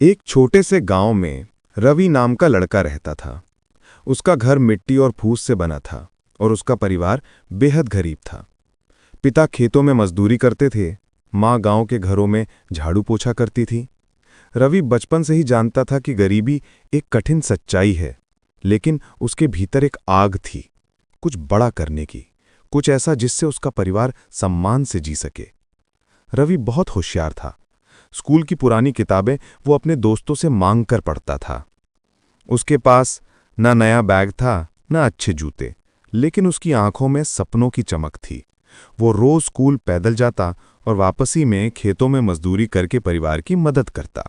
एक छोटे से गांव में रवि नाम का लड़का रहता था। उसका घर मिट्टी और फूस से बना था और उसका परिवार बेहद गरीब था। पिता खेतों में मजदूरी करते थे, माँ गांव के घरों में झाड़ू पोछा करती थी। रवि बचपन से ही जानता था कि गरीबी एक कठिन सच्चाई है, लेकिन उसके भीतर एक आग थी, कुछ बड़ा करने की, कुछ ऐसा जिससे उसका परिवार सम्मान से जी सके। रवि बहुत होशियार था। स्कूल की पुरानी किताबें वो अपने दोस्तों से मांग कर पढ़ता था। उसके पास न नया बैग था, न अच्छे जूते, लेकिन उसकी आंखों में सपनों की चमक थी। वो रोज स्कूल पैदल जाता और वापसी में खेतों में मजदूरी करके परिवार की मदद करता।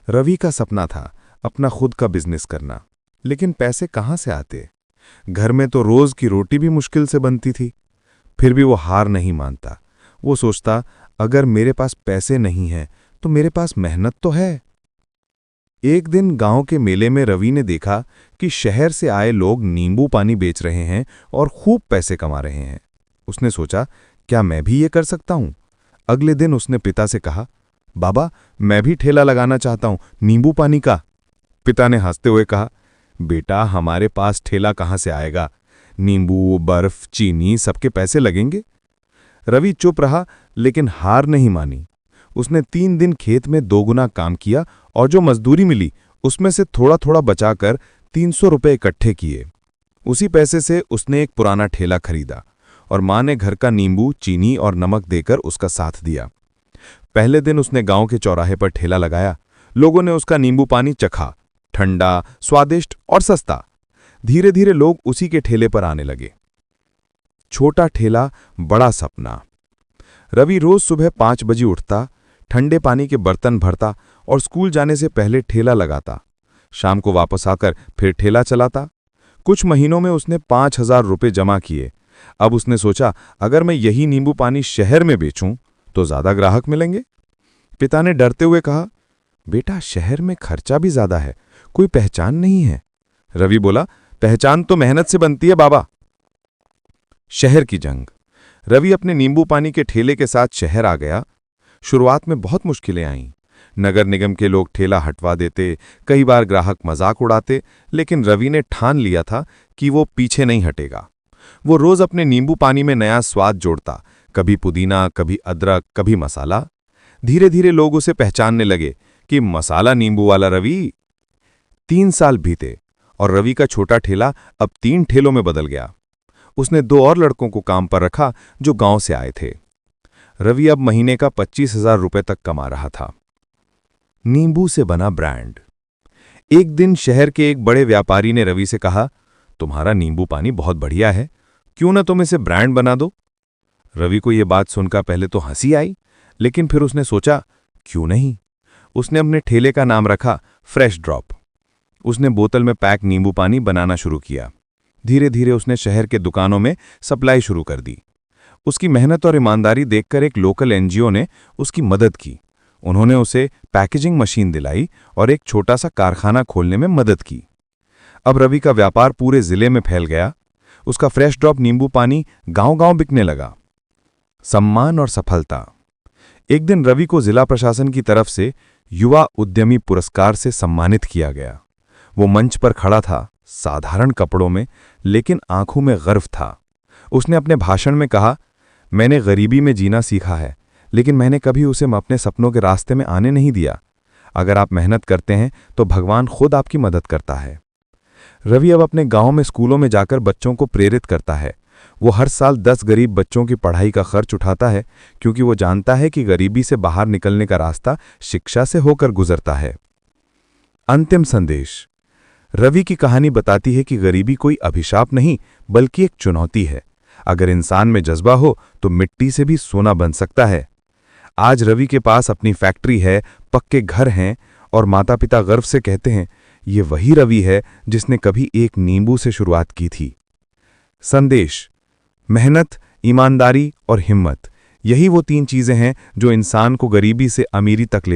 रवि का सपना था अपना खुद का बिजनेस करना, लेकिन पैसे कहाँ से आते? घर में तो रोज की रोटी भी मुश्किल से बनती थी। फिर भी वो हार नहीं मानता। वो सोचता, अगर मेरे पास पैसे नहीं हैं तो मेरे पास मेहनत तो है। एक दिन गांव के मेले में रवि ने देखा कि शहर से आए लोग नींबू पानी बेच रहे हैं और खूब पैसे कमा रहे हैं। उसने सोचा, क्या मैं भी ये कर सकता हूं? अगले दिन उसने पिता से कहा, बाबा, मैं भी ठेला लगाना चाहता हूं, नींबू पानी का। पिता ने हंसते हुए कहा, बेटा, हमारे पास ठेला कहां से आएगा? नींबू, बर्फ, चीनी सबके पैसे लगेंगे। रवि चुप रहा, लेकिन हार नहीं मानी। उसने 3 दिन खेत में 2 गुना काम किया और जो मजदूरी मिली उसमें से थोड़ा थोड़ा बचाकर 300 रुपये इकट्ठे किए। उसी पैसे से उसने एक पुराना ठेला खरीदा और माँ ने घर का नींबू, चीनी और नमक देकर उसका साथ दिया। पहले दिन उसने गांव के चौराहे पर ठेला लगाया। लोगों ने उसका नींबू पानी चखा, ठंडा, स्वादिष्ट और सस्ता। धीरे धीरे लोग उसी के ठेले पर आने लगे। छोटा ठेला, बड़ा सपना। रवि रोज सुबह 5 बजे उठता, ठंडे पानी के बर्तन भरता और स्कूल जाने से पहले ठेला लगाता। शाम को वापस आकर फिर ठेला चलाता। कुछ महीनों में उसने 5,000 रुपये जमा किए। अब उसने सोचा, अगर मैं यही नींबू पानी शहर में बेचूं तो ज्यादा ग्राहक मिलेंगे। पिता ने डरते हुए कहा, बेटा, शहर में खर्चा भी ज्यादा है, कोई पहचान नहीं है। रवि बोला, पहचान तो मेहनत से बनती है बाबा। शहर की जंग। रवि अपने नींबू पानी के ठेले के साथ शहर आ गया। शुरुआत में बहुत मुश्किलें आईं। नगर निगम के लोग ठेला हटवा देते, कई बार ग्राहक मजाक उड़ाते, लेकिन रवि ने ठान लिया था कि वो पीछे नहीं हटेगा। वो रोज अपने नींबू पानी में नया स्वाद जोड़ता, कभी पुदीना, कभी अदरक, कभी मसाला। धीरे धीरे लोग उसे पहचानने लगे कि मसाला नींबू वाला रवि। 3 साल बीते और रवि का छोटा ठेला अब 3 ठेलों में बदल गया। उसने 2 और लड़कों को काम पर रखा जो गांव से आए थे। रवि अब महीने का 25,000 रुपये तक कमा रहा था। नींबू से बना ब्रांड। एक दिन शहर के एक बड़े व्यापारी ने रवि से कहा, तुम्हारा नींबू पानी बहुत बढ़िया है, क्यों ना तुम इसे ब्रांड बना दो? रवि को यह बात सुनकर पहले तो हंसी आई, लेकिन फिर उसने सोचा, क्यों नहीं। उसने अपने ठेले का नाम रखा फ्रेश ड्रॉप। उसने बोतल में पैक नींबू पानी बनाना शुरू किया। धीरे धीरे उसने शहर के दुकानों में सप्लाई शुरू कर दी। उसकी मेहनत और ईमानदारी देखकर एक लोकल एनजीओ ने उसकी मदद की। उन्होंने उसे पैकेजिंग मशीन दिलाई और एक छोटा सा कारखाना खोलने में मदद की। अब रवि का व्यापार पूरे जिले में फैल गया। उसका फ्रेश ड्रॉप नींबू पानी गांव-गांव बिकने लगा। सम्मान और सफलता। एक दिन रवि को जिला प्रशासन की तरफ से युवा उद्यमी पुरस्कार से सम्मानित किया गया। वो मंच पर खड़ा था, साधारण कपड़ों में, लेकिन आंखों में गर्व था। उसने अपने भाषण में कहा, मैंने गरीबी में जीना सीखा है, लेकिन मैंने कभी उसे अपने सपनों के रास्ते में आने नहीं दिया। अगर आप मेहनत करते हैं तो भगवान खुद आपकी मदद करता है। रवि अब अपने गांव में स्कूलों में जाकर बच्चों को प्रेरित करता है। वो हर साल 10 गरीब बच्चों की पढ़ाई का खर्च उठाता है, क्योंकि वो जानता है कि गरीबी से बाहर निकलने का रास्ता शिक्षा से होकर गुजरता है। अंतिम संदेश। रवि की कहानी बताती है कि गरीबी कोई अभिशाप नहीं, बल्कि एक चुनौती है। अगर इंसान में जज्बा हो तो मिट्टी से भी सोना बन सकता है। आज रवि के पास अपनी फैक्ट्री है, पक्के घर हैं और माता पिता गर्व से कहते हैं, ये वही रवि है जिसने कभी एक नींबू से शुरुआत की थी। संदेश। मेहनत, ईमानदारी और हिम्मत, यही वो 3 चीजें हैं जो इंसान को गरीबी से अमीरी तक ले